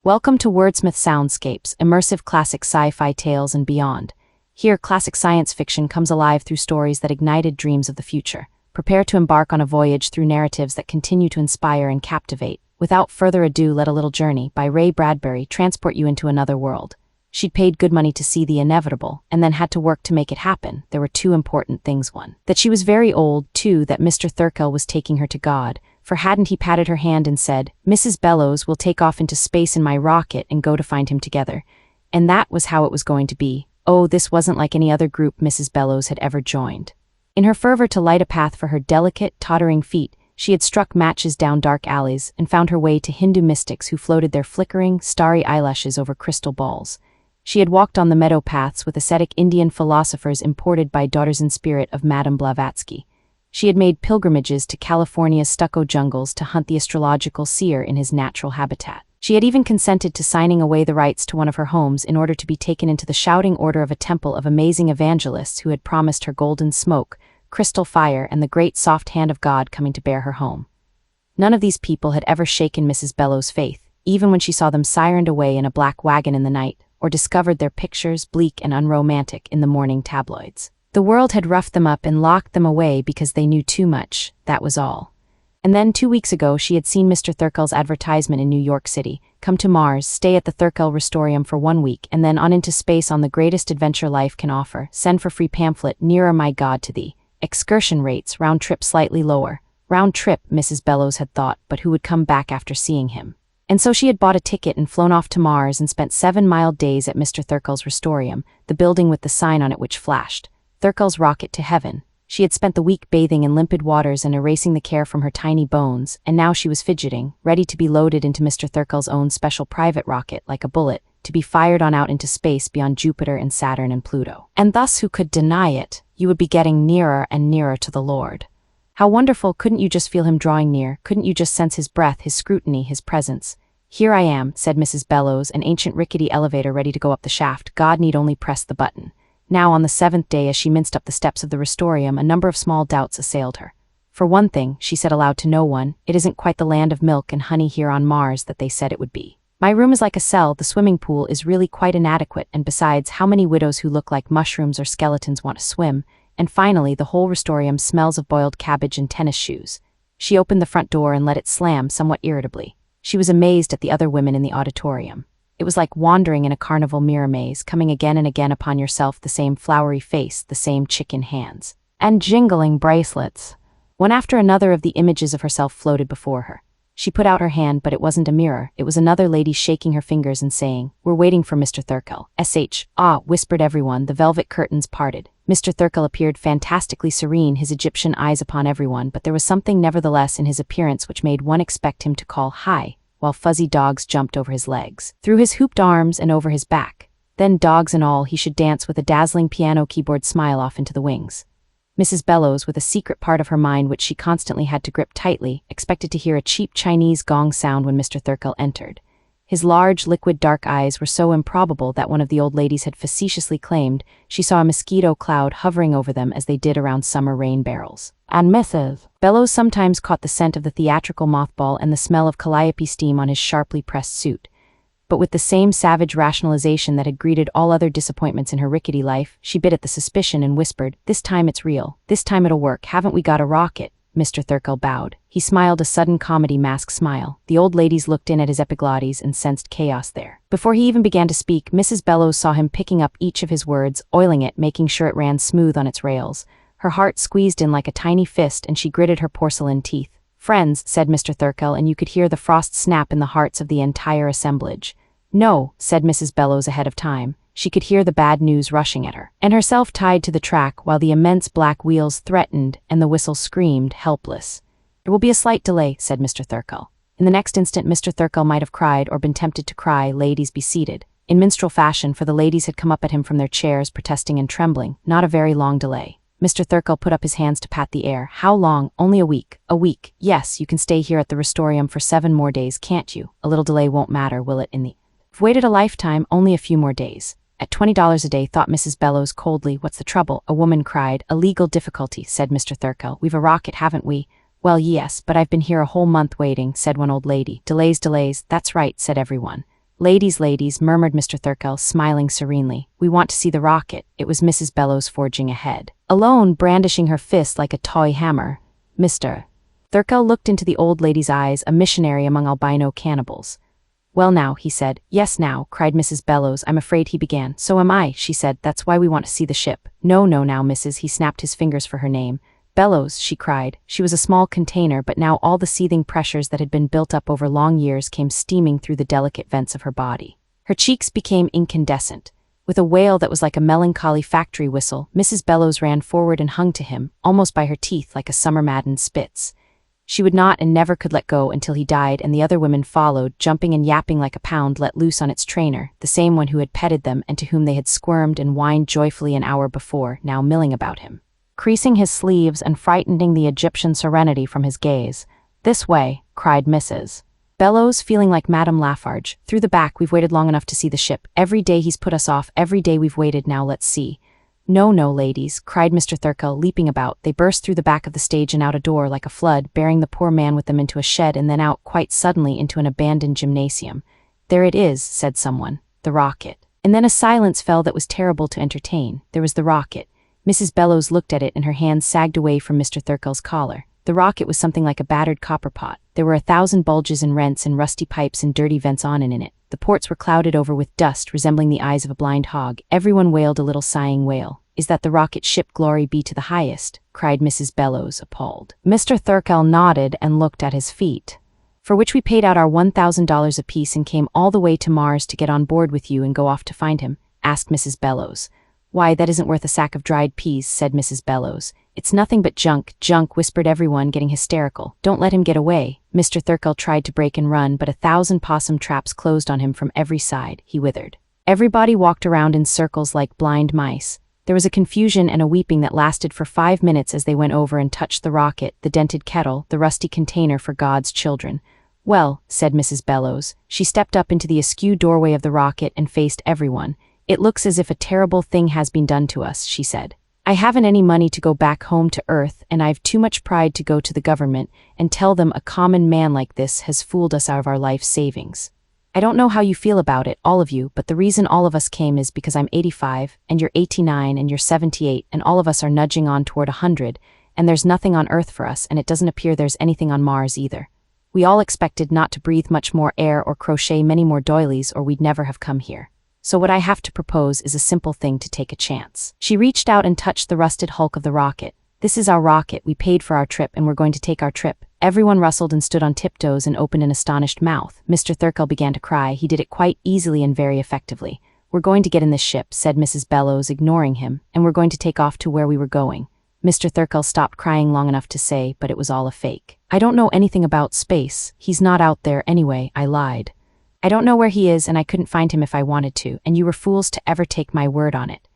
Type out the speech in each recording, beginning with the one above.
Welcome to Wordsmith Soundscapes, immersive classic sci-fi tales and beyond. Here, classic science fiction comes alive through stories that ignited dreams of the future. Prepare to embark on a voyage through narratives that continue to inspire and captivate. Without further ado, let A Little Journey by Ray Bradbury transport you into another world. She'd paid good money to see the inevitable, and then had to work to make it happen. There were two important things. One, that she was very old. Two, that Mr. Thurkel was taking her to God. For hadn't he patted her hand and said, "Mrs. Bellows will take off into space in my rocket and go to find him together." And that was how it was going to be. Oh, this wasn't like any other group Mrs. Bellows had ever joined. In her fervor to light a path for her delicate, tottering feet, she had struck matches down dark alleys and found her way to Hindu mystics who floated their flickering, starry eyelashes over crystal balls. She had walked on the meadow paths with ascetic Indian philosophers imported by daughters in spirit of Madame Blavatsky. She had made pilgrimages to California's stucco jungles to hunt the astrological seer in his natural habitat. She had even consented to signing away the rights to one of her homes in order to be taken into the shouting order of a temple of amazing evangelists who had promised her golden smoke, crystal fire, and the great soft hand of God coming to bear her home. None of these people had ever shaken Mrs. Bellows' faith, even when she saw them sirened away in a black wagon in the night, or discovered their pictures bleak and unromantic in the morning tabloids. The world had roughed them up and locked them away because they knew too much, that was all. And then 2 weeks ago she had seen Mr. Thurkel's advertisement in New York City: come to Mars, stay at the Thurkel Restorium for 1 week, and then on into space on the greatest adventure life can offer. Send for free pamphlet, Nearer My God to Thee. Excursion rates, round trip slightly lower. Round trip, Mrs. Bellows had thought, but who would come back after seeing him? And so she had bought a ticket and flown off to Mars and spent 7 mild days at Mr. Thurkel's Restorium, the building with the sign on it which flashed, "Thurkel's Rocket to Heaven." She had spent the week bathing in limpid waters and erasing the care from her tiny bones, and now she was fidgeting, ready to be loaded into Mr. Thurkel's own special private rocket like a bullet, to be fired on out into space beyond Jupiter and Saturn and Pluto. And thus, who could deny it? You would be getting nearer and nearer to the Lord. How wonderful! Couldn't you just feel him drawing near? Couldn't you just sense his breath, his scrutiny, his presence? "Here I am," said Mrs. Bellows, an ancient rickety elevator ready to go up the shaft. God need only press the button. Now, on the 7th day, as she minced up the steps of the Restorium, a number of small doubts assailed her. For one thing, she said aloud to no one, it isn't quite the land of milk and honey here on Mars that they said it would be. My room is like a cell, the swimming pool is really quite inadequate, and besides, how many widows who look like mushrooms or skeletons want to swim? And finally, the whole Restorium smells of boiled cabbage and tennis shoes. She opened the front door and let it slam somewhat irritably. She was amazed at the other women in the auditorium. It was like wandering in a carnival mirror maze, coming again and again upon yourself the same flowery face, the same chicken hands, and jingling bracelets. One after another of the images of herself floated before her. She put out her hand, but it wasn't a mirror, it was another lady shaking her fingers and saying, "We're waiting for Mr. Thurkel." "Ah," whispered everyone. The velvet curtains parted. Mr. Thurkel appeared fantastically serene, his Egyptian eyes upon everyone, but there was something nevertheless in his appearance which made one expect him to call "Hi," while fuzzy dogs jumped over his legs, through his hooped arms and over his back. Then, dogs and all, he should dance with a dazzling piano keyboard smile off into the wings. Mrs. Bellows, with a secret part of her mind which she constantly had to grip tightly, expected to hear a cheap Chinese gong sound when Mr. Thurkel entered. His large, liquid dark eyes were so improbable that one of the old ladies had facetiously claimed she saw a mosquito cloud hovering over them as they did around summer rain barrels. And Mrs. Bellows sometimes caught the scent of the theatrical mothball and the smell of calliope steam on his sharply pressed suit. But with the same savage rationalization that had greeted all other disappointments in her rickety life, she bit at the suspicion and whispered, "This time it's real. This time it'll work. Haven't we got a rocket?" Mr. Thurkel bowed. He smiled a sudden comedy mask smile. The old ladies looked in at his epiglottis and sensed chaos there. Before he even began to speak, Mrs. Bellows saw him picking up each of his words, oiling it, making sure it ran smooth on its rails. Her heart squeezed in like a tiny fist, and she gritted her porcelain teeth. "Friends," said Mr. Thurkel, and you could hear the frost snap in the hearts of the entire assemblage. "No," said Mrs. Bellows ahead of time. She could hear the bad news rushing at her, and herself tied to the track while the immense black wheels threatened and the whistle screamed, helpless. "There will be a slight delay," said Mr. Thurkel. In the next instant Mr. Thurkel might have cried or been tempted to cry, "Ladies, be seated," in minstrel fashion, for the ladies had come up at him from their chairs, protesting and trembling. Not a very long delay. Mr. Thurkel put up his hands to pat the air. "How long? Only a week." "A week? Yes, you can stay here at the Restorium for 7 more days, can't you? A little delay won't matter, will it, in the... I've waited a lifetime, only a few more days." "At $20 a day," thought Mrs. Bellows coldly. "What's the trouble?" a woman cried. "A legal difficulty," said Mr. Thurkel. "We've a rocket, haven't we?" "Well, yes, but I've been here a whole month waiting," said one old lady. "Delays, delays, that's right," said everyone. Ladies, ladies, murmured Mr. Thurkel, smiling serenely. We want to see the rocket. It was Mrs. Bellows forging ahead, alone, brandishing her fist like a toy hammer. Mr. Thurkel looked into the old lady's eyes, a missionary among albino cannibals. Well now, he said. Yes now, cried Mrs. Bellows. I'm afraid he began. So am I, she said. That's why we want to see the ship. No, no, now, Mrs. He snapped his fingers for her name. Bellows, she cried. She was a small container, but now all the seething pressures that had been built up over long years came steaming through the delicate vents of her body. Her cheeks became incandescent. With a wail that was like a melancholy factory whistle, Mrs. Bellows ran forward and hung to him, almost by her teeth like a summer-maddened Spitz. She would not and never could let go until he died, and the other women followed, jumping and yapping like a pound let loose on its trainer, the same one who had petted them and to whom they had squirmed and whined joyfully an hour before, now milling about him, creasing his sleeves and frightening the Egyptian serenity from his gaze. This way, cried Mrs. Bellows, feeling like Madame Lafarge. Through the back, we've waited long enough to see the ship. Every day he's put us off, every day we've waited, now let's see. No, no, ladies, cried Mr. Thurkel, leaping about. They burst through the back of the stage and out a door like a flood, bearing the poor man with them into a shed and then out quite suddenly into an abandoned gymnasium. There it is, said someone, the rocket. And then a silence fell that was terrible to entertain. There was the rocket. Mrs. Bellows looked at it and her hands sagged away from Mr. Thurkel's collar. The rocket was something like a battered copper pot. There were 1,000 bulges and rents and rusty pipes and dirty vents on and in it. The ports were clouded over with dust resembling the eyes of a blind hog. Everyone wailed a little sighing wail. Is that the rocket ship, glory be to the highest? Cried Mrs. Bellows, appalled. Mr. Thurkel nodded and looked at his feet. For which we paid out our $1,000 apiece and came all the way to Mars to get on board with you and go off to find him, asked Mrs. Bellows. Why, that isn't worth a sack of dried peas, said Mrs. Bellows. It's nothing but junk, junk, whispered everyone, getting hysterical. Don't let him get away. Mr. Thurkel tried to break and run, but 1,000 possum traps closed on him from every side. He withered. Everybody walked around in circles like blind mice. There was a confusion and a weeping that lasted for 5 minutes as they went over and touched the rocket, the dented kettle, the rusty container for God's children. Well, said Mrs. Bellows. She stepped up into the askew doorway of the rocket and faced everyone. It looks as if a terrible thing has been done to us, she said. I haven't any money to go back home to Earth, and I've too much pride to go to the government and tell them a common man like this has fooled us out of our life savings. I don't know how you feel about it, all of you, but the reason all of us came is because I'm 85, and you're 89, and you're 78, and all of us are nudging on toward 100, and there's nothing on Earth for us, and it doesn't appear there's anything on Mars either. We all expected not to breathe much more air or crochet many more doilies, or we'd never have come here. So what I have to propose is a simple thing to take a chance. She reached out and touched the rusted hulk of the rocket. This is our rocket. We paid for our trip and we're going to take our trip. Everyone rustled and stood on tiptoes and opened an astonished mouth. Mr. Thurkel began to cry. He did it quite easily and very effectively. We're going to get in this ship, said Mrs. Bellows, ignoring him, and we're going to take off to where we were going. Mr. Thurkel stopped crying long enough to say, but it was all a fake. I don't know anything about space. He's not out there anyway, I lied. I don't know where he is, and I couldn't find him if I wanted to, and you were fools to ever take my word on it.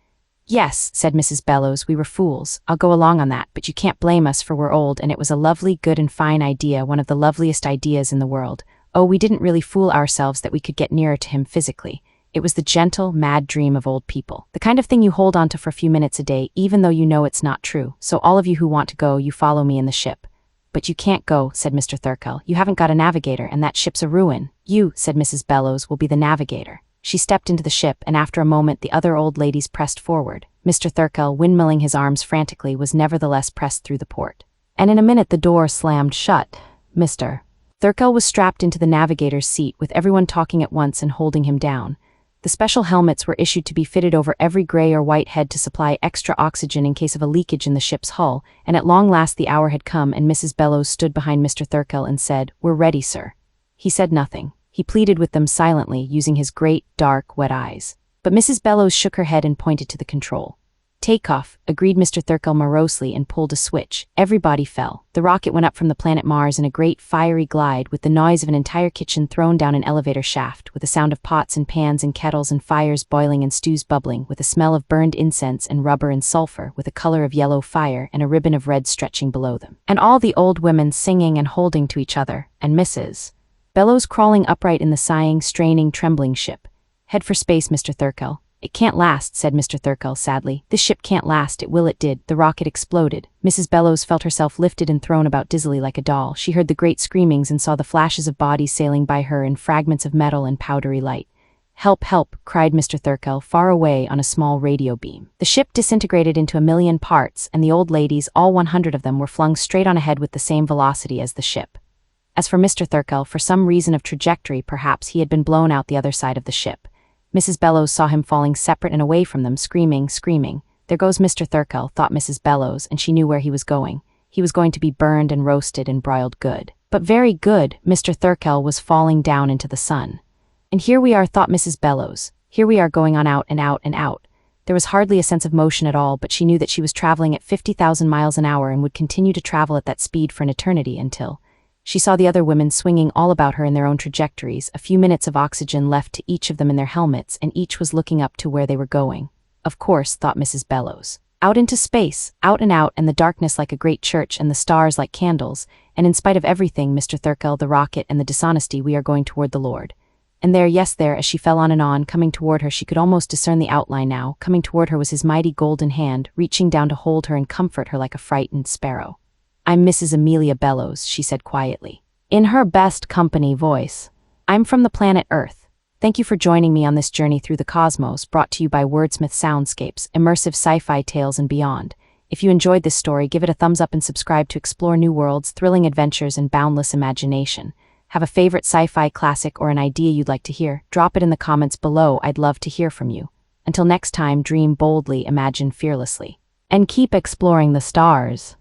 Yes, said Mrs. Bellows, we were fools. I'll go along on that, but you can't blame us for we're old, and it was a lovely, good and fine idea, one of the loveliest ideas in the world. Oh, we didn't really fool ourselves that we could get nearer to him physically. It was the gentle, mad dream of old people. The kind of thing you hold on to for a few minutes a day, even though you know it's not true. So all of you who want to go, you follow me in the ship. But you can't go, said Mr. Thurkel. You haven't got a navigator, and that ship's a ruin. You, said Mrs. Bellows, will be the navigator. She stepped into the ship, and after a moment the other old ladies pressed forward. Mr. Thurkel, windmilling his arms frantically, was nevertheless pressed through the port. And in a minute the door slammed shut. Mr. Thurkel was strapped into the navigator's seat, with everyone talking at once and holding him down. The special helmets were issued to be fitted over every gray or white head to supply extra oxygen in case of a leakage in the ship's hull, and at long last the hour had come and Mrs. Bellows stood behind Mr. Thurkel and said, "We're ready, sir." He said nothing. He pleaded with them silently, using his great, dark, wet eyes. But Mrs. Bellows shook her head and pointed to the control. "Take off," agreed Mr. Thurkel morosely and pulled a switch. Everybody fell. The rocket went up from the planet Mars in a great fiery glide, with the noise of an entire kitchen thrown down an elevator shaft, with a sound of pots and pans and kettles and fires boiling and stews bubbling, with a smell of burned incense and rubber and sulfur, with a color of yellow fire and a ribbon of red stretching below them. And all the old women singing and holding to each other, and Mrs. Bellows crawling upright in the sighing, straining, trembling ship. "Head for space, Mr. Thurkel. "It can't last," said Mr. Thurkel sadly. "This ship can't last." It did. The rocket exploded. Mrs. Bellows felt herself lifted and thrown about dizzily like a doll. She heard the great screamings and saw the flashes of bodies sailing by her in fragments of metal and powdery light. "Help, help," cried Mr. Thurkel far away on a small radio beam. The ship disintegrated into a million parts, and the old ladies, all 100 of them, were flung straight on ahead with the same velocity as the ship. As for Mr. Thurkel, for some reason of trajectory perhaps, he had been blown out the other side of the ship. Mrs. Bellows saw him falling separate and away from them, screaming. "There goes Mr. Thurkel," thought Mrs. Bellows, and she knew where he was going. He was going to be burned and roasted and broiled good. But very good, Mr. Thurkel was falling down into the sun. "And here we are," thought Mrs. Bellows. "Here we are going on out and out and out." There was hardly a sense of motion at all, but she knew that she was traveling at 50,000 miles an hour and would continue to travel at that speed for an eternity until... She saw the other women swinging all about her in their own trajectories, a few minutes of oxygen left to each of them in their helmets, and each was looking up to where they were going. Of course, thought Mrs. Bellows. Out into space, out, and the darkness like a great church and the stars like candles, and in spite of everything, Mr. Thurkel, the rocket, and the dishonesty, we are going toward the Lord. And there, yes there, as she fell on, coming toward her, she could almost discern the outline now. Coming toward her was his mighty golden hand, reaching down to hold her and comfort her like a frightened sparrow. "I'm Mrs. Amelia Bellows," she said quietly, in her best company voice. "I'm from the planet Earth. Thank you for joining me on this journey through the cosmos, brought to you by Wordsmith Soundscapes, immersive sci-fi tales and beyond. If you enjoyed this story, give it a thumbs up and subscribe to explore new worlds, thrilling adventures, and boundless imagination. Have a favorite sci-fi classic or an idea you'd like to hear? Drop it in the comments below. I'd love to hear from you. Until next time, dream boldly, imagine fearlessly, and keep exploring the stars.